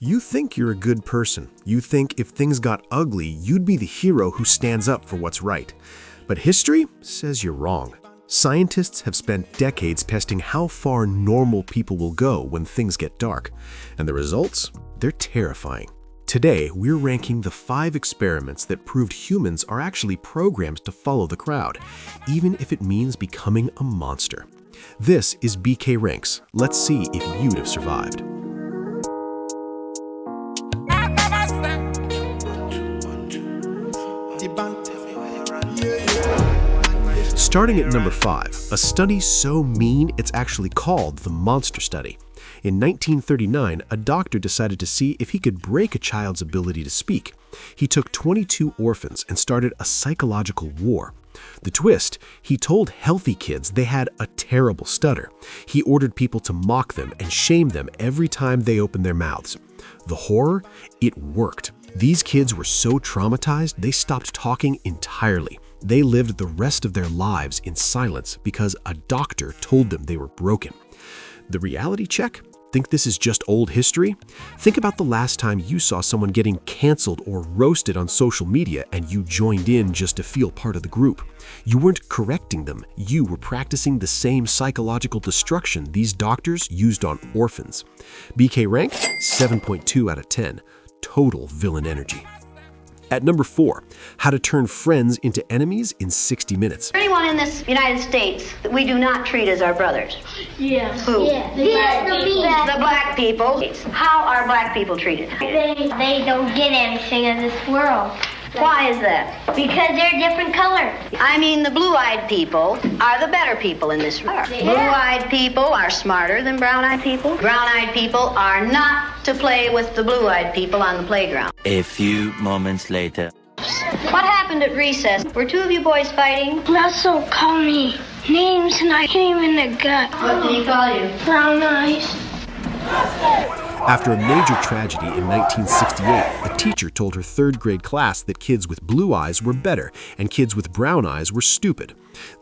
You think you're a good person. You think if things got ugly, you'd be the hero who stands up for what's right. But history says you're wrong. Scientists have spent decades testing how far normal people will go when things get dark. And the results? They're terrifying. Today, we're ranking the 5 experiments that proved humans are actually programmed to follow the crowd, even if it means becoming a monster. This is BK Ranks. Let's see if you'd have survived. Starting at number 5, a study so mean it's actually called the monster study. In 1939, a doctor decided to see if he could break a child's ability to speak. He took 22 orphans and started a psychological war. The twist, he told healthy kids they had a terrible stutter. He ordered people to mock them and shame them every time they opened their mouths. The horror? It worked. These kids were so traumatized, they stopped talking entirely. They lived the rest of their lives in silence because a doctor told them they were broken. The reality check? Think this is just old history? Think about the last time you saw someone getting canceled or roasted on social media and you joined in just to feel part of the group. You weren't correcting them. You were practicing the same psychological destruction these doctors used on orphans. BK rank? 7.2 out of 10. Total villain energy. At number 4, how to turn friends into enemies in 60 minutes. Anyone in this United States that we do not treat as our brothers? Yeah. Who? Yeah. The black people. How are black people treated? They don't get anything in this world. Why is that? Because they're different colors. I mean, the blue-eyed people are the better people in this world. Yeah. Blue-eyed people are smarter than brown-eyed people. Brown-eyed people are not to play with the blue-eyed people on the playground. A few moments later. What happened at recess? Were 2 of you boys fighting? Russell called me names and I hit him in the gut. What did he call you? Brown eyes. After a major tragedy in 1968, a teacher told her 3rd grade class that kids with blue eyes were better and kids with brown eyes were stupid.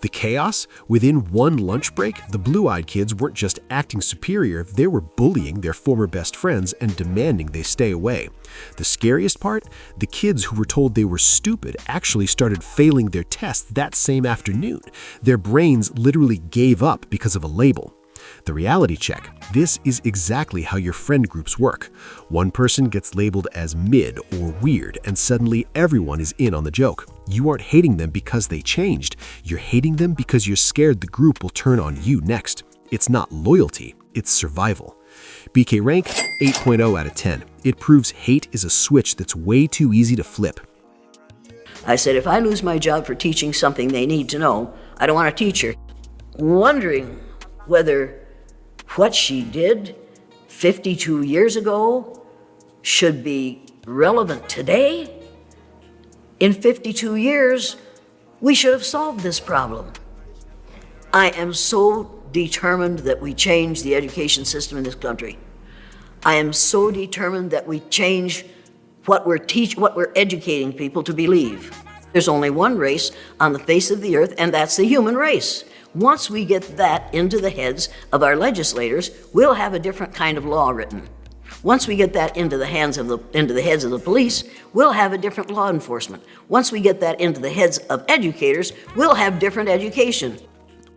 The chaos? Within one lunch break, the blue-eyed kids weren't just acting superior, they were bullying their former best friends and demanding they stay away. The scariest part? The kids who were told they were stupid actually started failing their tests that same afternoon. Their brains literally gave up because of a label. The reality check. This is exactly how your friend groups work. One person gets labeled as mid or weird, and suddenly everyone is in on the joke. You aren't hating them because they changed. You're hating them because you're scared the group will turn on you next. It's not loyalty, it's survival. BK rank, 8.0 out of 10. It proves hate is a switch that's way too easy to flip. I said, if I lose my job for teaching something they need to know, I don't want a teacher. Wondering whether what she did 52 years ago should be relevant today. In 52 years, we should have solved this problem. I am so determined that we change the education system in this country. I am so determined that we change what we're educating people to believe. There's only one race on the face of the earth, and that's the human race. Once we get that into the heads of our legislators, we'll have a different kind of law written. Once we get that into the heads of the police, we'll have a different law enforcement. Once we get that into the heads of educators, we'll have different education.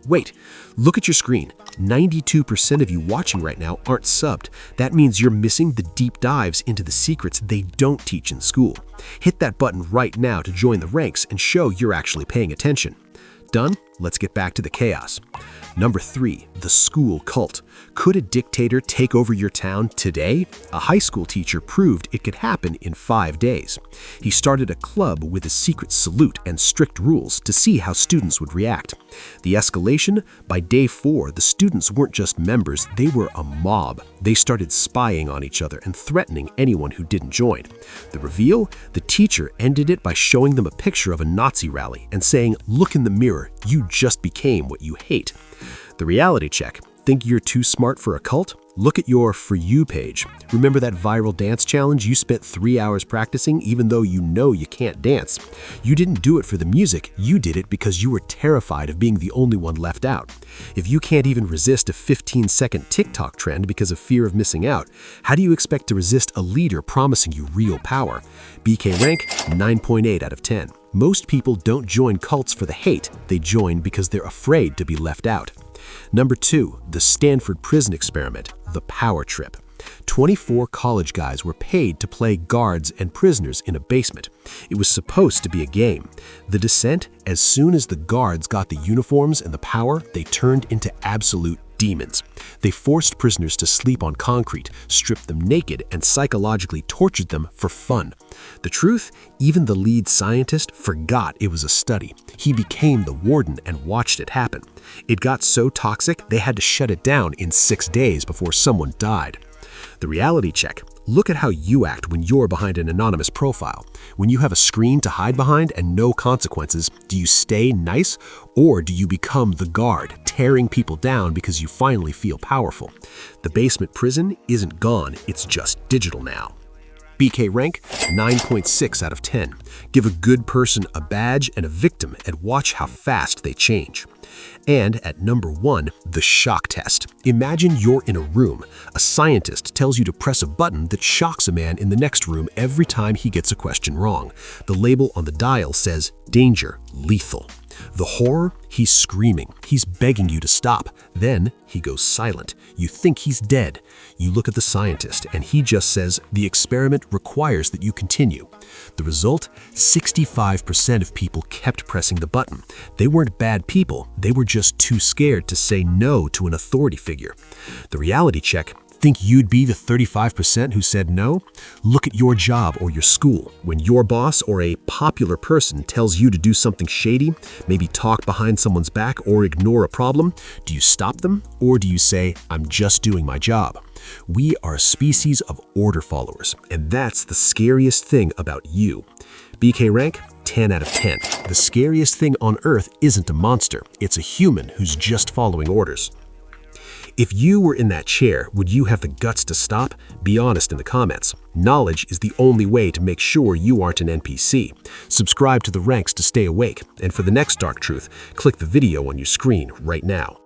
Wait, look at your screen. 92% of you watching right now aren't subbed. That means you're missing the deep dives into the secrets they don't teach in school. Hit that button right now to join the ranks and show you're actually paying attention. Done? Let's get back to the chaos. Number 3, the school cult. Could a dictator take over your town today? A high school teacher proved it could happen in 5 days. He started a club with a secret salute and strict rules to see how students would react. The escalation? By day 4, the students weren't just members, they were a mob. They started spying on each other and threatening anyone who didn't join. The reveal? The teacher ended it by showing them a picture of a Nazi rally and saying, "Look in the mirror, you just became what you hate." The reality check. Think you're too smart for a cult? Look at your For You page. Remember that viral dance challenge you spent 3 hours practicing even though you know you can't dance? You didn't do it for the music, you did it because you were terrified of being the only one left out. If you can't even resist a 15-second TikTok trend because of fear of missing out, how do you expect to resist a leader promising you real power? BK rank, 9.8 out of 10. Most people don't join cults for the hate, they join because they're afraid to be left out. Number 2, the Stanford Prison Experiment, the power trip. 24 college guys were paid to play guards and prisoners in a basement. It was supposed to be a game. The descent, as soon as the guards got the uniforms and the power, they turned into absolute demons. They forced prisoners to sleep on concrete, stripped them naked, and psychologically tortured them for fun. The truth, even the lead scientist forgot it was a study. He became the warden and watched it happen. It got so toxic, they had to shut it down in 6 days before someone died. The reality check. Look at how you act when you're behind an anonymous profile. When you have a screen to hide behind and no consequences, do you stay nice or do you become the guard, tearing people down because you finally feel powerful? The basement prison isn't gone, it's just digital now. BK rank, 9.6 out of 10. Give a good person a badge and a victim and watch how fast they change. And at number 1, the shock test. Imagine you're in a room. A scientist tells you to press a button that shocks a man in the next room every time he gets a question wrong. The label on the dial says, "Danger, lethal." The horror? He's screaming. He's begging you to stop. Then he goes silent. You think he's dead. You look at the scientist and he just says, "The experiment requires that you continue." The result? 65% of people kept pressing the button. They weren't bad people. They were just too scared to say no to an authority figure. The reality check. Think you'd be the 35% who said no? Look at your job or your school. When your boss or a popular person tells you to do something shady, maybe talk behind someone's back or ignore a problem, do you stop them or do you say, "I'm just doing my job"? We are a species of order followers, and that's the scariest thing about you. BK rank, 10 out of 10. The scariest thing on earth isn't a monster, it's a human who's just following orders. If you were in that chair, would you have the guts to stop? Be honest in the comments. Knowledge is the only way to make sure you aren't an NPC. Subscribe to the ranks to stay awake, and for the next dark truth, click the video on your screen right now.